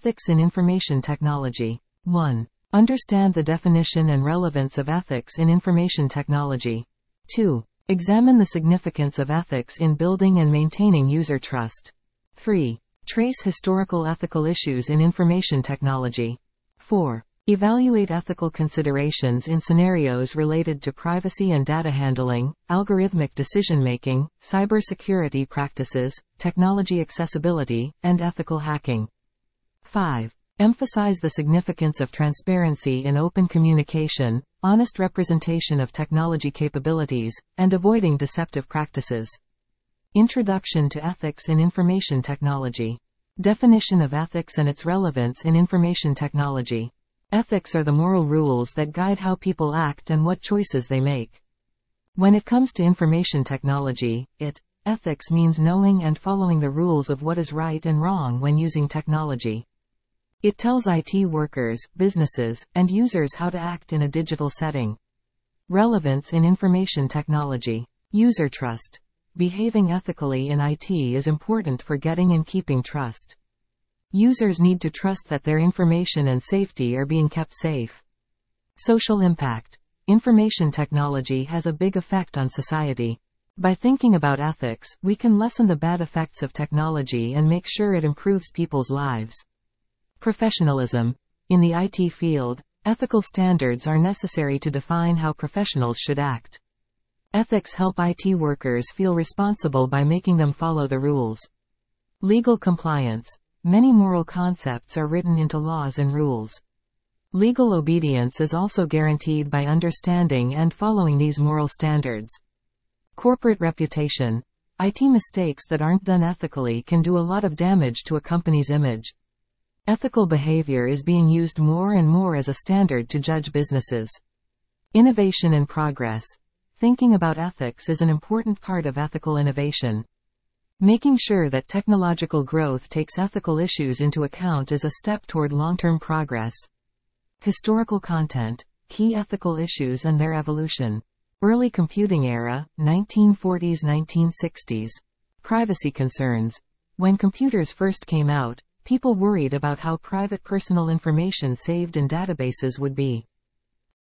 Ethics in information technology. 1. Understand the definition and relevance of ethics in information technology. 2. Examine the significance of ethics in building and maintaining user trust. 3. Trace historical ethical issues in information technology. 4. Evaluate ethical considerations in scenarios related to privacy and data handling, algorithmic decision-making, cybersecurity practices, technology accessibility, and ethical hacking. 5. Emphasize the significance of transparency in open communication, honest representation of technology capabilities, and avoiding deceptive practices. Introduction to ethics in information technology. Definition of ethics and its relevance in information technology. Ethics are the moral rules that guide how people act and what choices they make. When it comes to information technology, ethics means knowing and following the rules of what is right and wrong when using technology. It tells IT workers, businesses, and users how to act in a digital setting. Relevance in information technology. User trust. Behaving ethically in IT is important for getting and keeping trust. Users need to trust that their information and safety are being kept safe. Social impact. Information technology has a big effect on society. By thinking about ethics, we can lessen the bad effects of technology and make sure it improves people's lives. Professionalism. In the IT field, ethical standards are necessary to define how professionals should act. Ethics help IT workers feel responsible by making them follow the rules. Legal compliance. Many moral concepts are written into laws and rules. Legal obedience is also guaranteed by understanding and following these moral standards. Corporate reputation. IT mistakes that aren't done ethically can do a lot of damage to a company's image. Ethical behavior is being used more and more as a standard to judge businesses. Innovation and progress. Thinking about ethics is an important part of ethical innovation. Making sure that technological growth takes ethical issues into account is a step toward long-term progress. Historical content. Key ethical issues and their evolution. Early computing era, 1940s-1960s. Privacy concerns. When computers first came out, people worried about how private personal information saved in databases would be.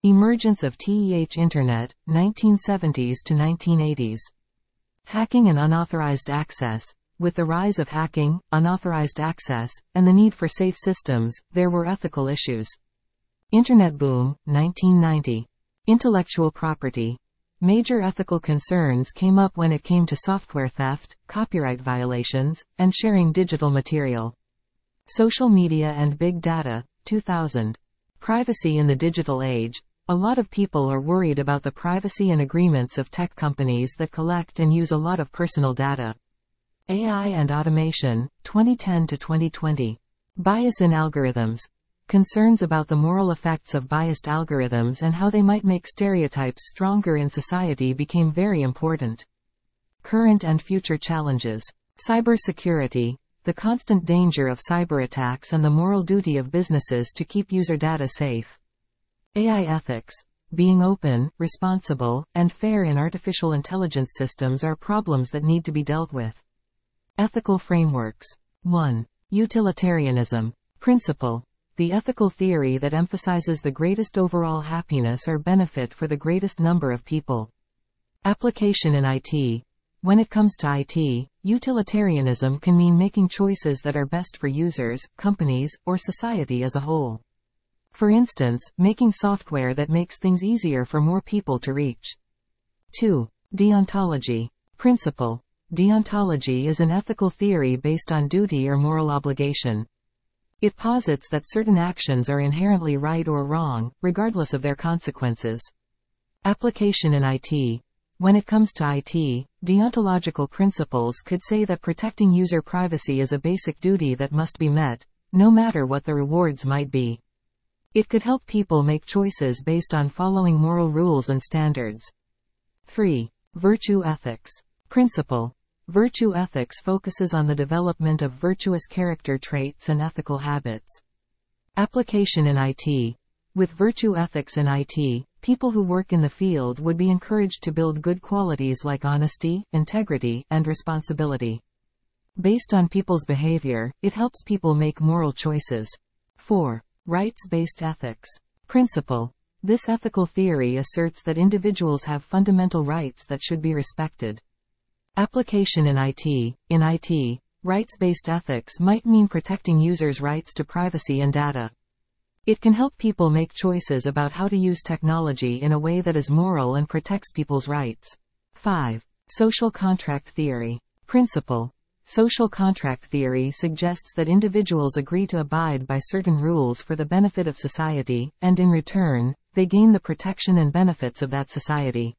Emergence of Internet, 1970s to 1980s. Hacking and unauthorized access. With the rise of hacking, unauthorized access, and the need for safe systems, there were ethical issues. Internet boom, 1990. Intellectual property. Major ethical concerns came up when it came to software theft, copyright violations, and sharing digital material. Social media and big data, 2000. Privacy in the digital age. A lot of people are worried about the privacy and agreements of tech companies that collect and use a lot of personal data. AI and automation, 2010 to 2020. Bias in algorithms. Concerns about the moral effects of biased algorithms and how they might make stereotypes stronger in society became very important. Current and future challenges. Cybersecurity. The constant danger of cyber attacks and the moral duty of businesses to keep user data safe. AI ethics. Being open, responsible, and fair in artificial intelligence systems are problems that need to be dealt with. Ethical frameworks. 1. Utilitarianism. Principle. The ethical theory that emphasizes the greatest overall happiness or benefit for the greatest number of people. Application in IT. When it comes to IT, utilitarianism can mean making choices that are best for users, companies, or society as a whole. For instance, making software that makes things easier for more people to reach. 2. Deontology. Principle. Deontology is an ethical theory based on duty or moral obligation. It posits that certain actions are inherently right or wrong, regardless of their consequences. Application in IT. When it comes to IT, deontological principles could say that protecting user privacy is a basic duty that must be met, no matter what the rewards might be. It could help people make choices based on following moral rules and standards. 3. Virtue ethics. Principle. Virtue ethics focuses on the development of virtuous character traits and ethical habits. Application in IT. With virtue ethics in IT, people who work in the field would be encouraged to build good qualities like honesty, integrity, and responsibility. Based on people's behavior, it helps people make moral choices. 4. Rights-based ethics. Principle. This ethical theory asserts that individuals have fundamental rights that should be respected. Application in IT. In IT, rights-based ethics might mean protecting users' rights to privacy and data. It can help people make choices about how to use technology in a way that is moral and protects people's rights. 5. Social contract theory. Principle. Social contract theory suggests that individuals agree to abide by certain rules for the benefit of society, and in return, they gain the protection and benefits of that society.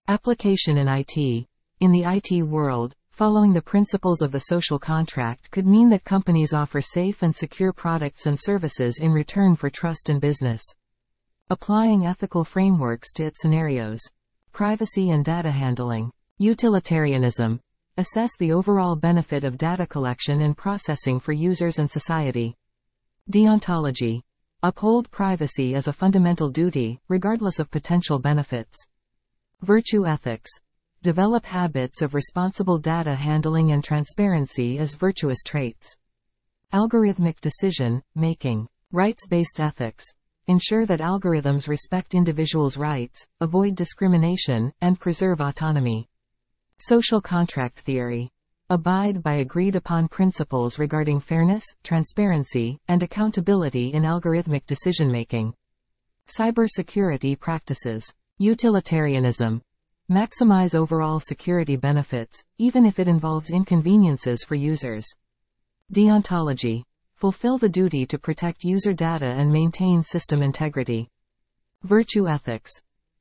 Application in IT. In the IT world, following the principles of the social contract could mean that companies offer safe and secure products and services in return for trust in business. Applying ethical frameworks to its scenarios. Privacy and data handling. Utilitarianism. Assess the overall benefit of data collection and processing for users and society. Deontology. Uphold privacy as a fundamental duty, regardless of potential benefits. Virtue ethics. Develop habits of responsible data handling and transparency as virtuous traits. Algorithmic decision making. Rights-based ethics. Ensure that algorithms respect individuals' rights, avoid discrimination, and preserve autonomy. Social contract theory. Abide by agreed-upon principles regarding fairness, transparency, and accountability in algorithmic decision-making. Cybersecurity practices. Utilitarianism. Maximize overall security benefits, even if it involves inconveniences for users. Deontology. Fulfill the duty to protect user data and maintain system integrity. Virtue ethics.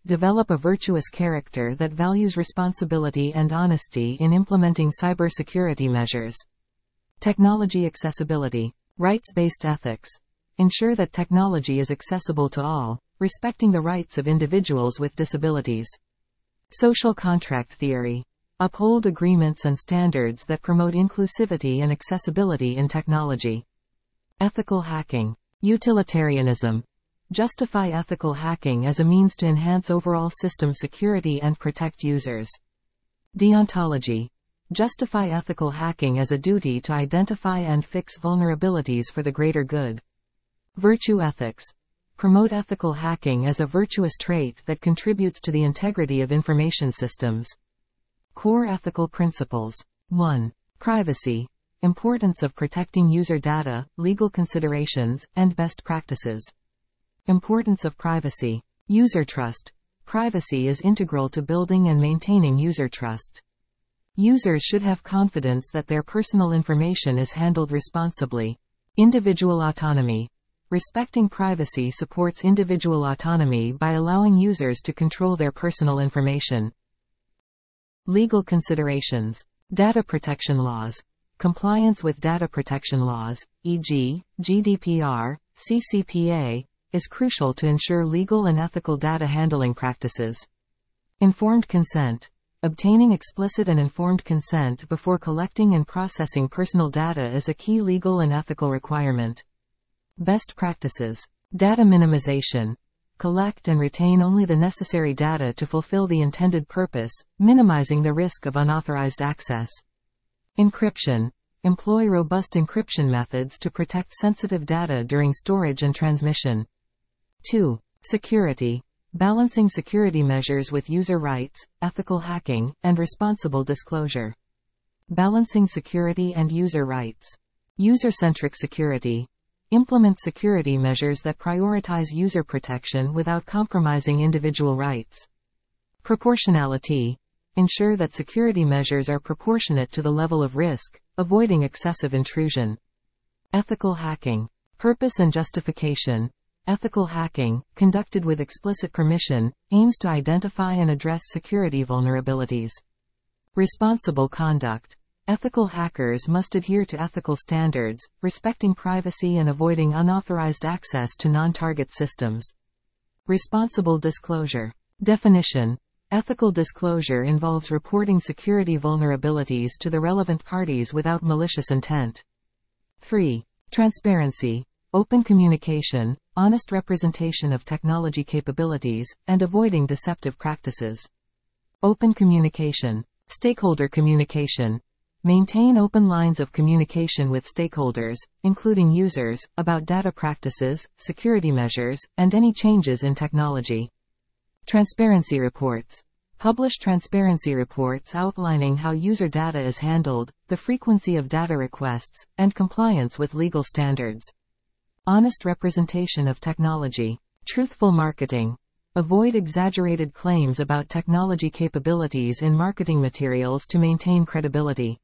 Develop a virtuous character that values responsibility and honesty in implementing cybersecurity measures. Technology accessibility. Rights-based ethics. Ensure that technology is accessible to all, respecting the rights of individuals with disabilities. Social contract theory. Uphold agreements and standards that promote inclusivity and accessibility in technology. Ethical hacking. Utilitarianism. Justify ethical hacking as a means to enhance overall system security and protect users. Deontology. Justify ethical hacking as a duty to identify and fix vulnerabilities for the greater good. Virtue ethics. Promote ethical hacking as a virtuous trait that contributes to the integrity of information systems. Core ethical principles. 1. Privacy. Importance of protecting user data, legal considerations, and best practices. Importance of privacy. User trust. Privacy is integral to building and maintaining user trust. Users should have confidence that their personal information is handled responsibly. Individual autonomy. Respecting privacy supports individual autonomy by allowing users to control their personal information. Legal considerations. Data protection laws. Compliance with data protection laws, e.g., GDPR, CCPA, is crucial to ensure legal and ethical data handling practices. Informed consent. Obtaining explicit and informed consent before collecting and processing personal data is a key legal and ethical requirement. Best practices. Data minimization. Collect and retain only the necessary data to fulfill the intended purpose, minimizing the risk of unauthorized access. Encryption. Employ robust encryption methods to protect sensitive data during storage and transmission. 2. Security. Balancing security measures with user rights, ethical hacking, and responsible disclosure. Balancing security and user rights. User-centric security. Implement security measures that prioritize user protection without compromising individual rights. Proportionality. Ensure that security measures are proportionate to the level of risk, avoiding excessive intrusion. Ethical hacking. Purpose and justification. Ethical hacking, conducted with explicit permission, aims to identify and address security vulnerabilities. Responsible conduct. Ethical hackers must adhere to ethical standards, respecting privacy and avoiding unauthorized access to non-target systems. Responsible disclosure. Definition. Ethical disclosure involves reporting security vulnerabilities to the relevant parties without malicious intent. 3. Transparency. Open communication, honest representation of technology capabilities, and avoiding deceptive practices. Open communication. Stakeholder communication. Maintain open lines of communication with stakeholders, including users, about data practices, security measures, and any changes in technology. Transparency reports. Publish transparency reports outlining how user data is handled, the frequency of data requests, and compliance with legal standards. Honest representation of technology. Truthful marketing. Avoid exaggerated claims about technology capabilities in marketing materials to maintain credibility.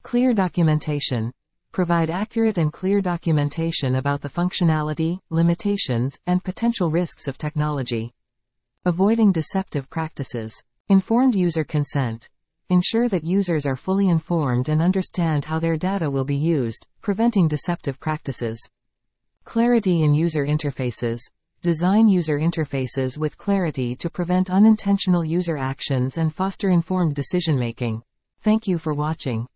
Clear documentation. Provide accurate and clear documentation about the functionality, limitations, and potential risks of technology. Avoiding deceptive practices. Informed user consent. Ensure that users are fully informed and understand how their data will be used, preventing deceptive practices. Clarity in user interfaces. Design user interfaces with clarity to prevent unintentional user actions and foster informed decision-making. Thank you for watching.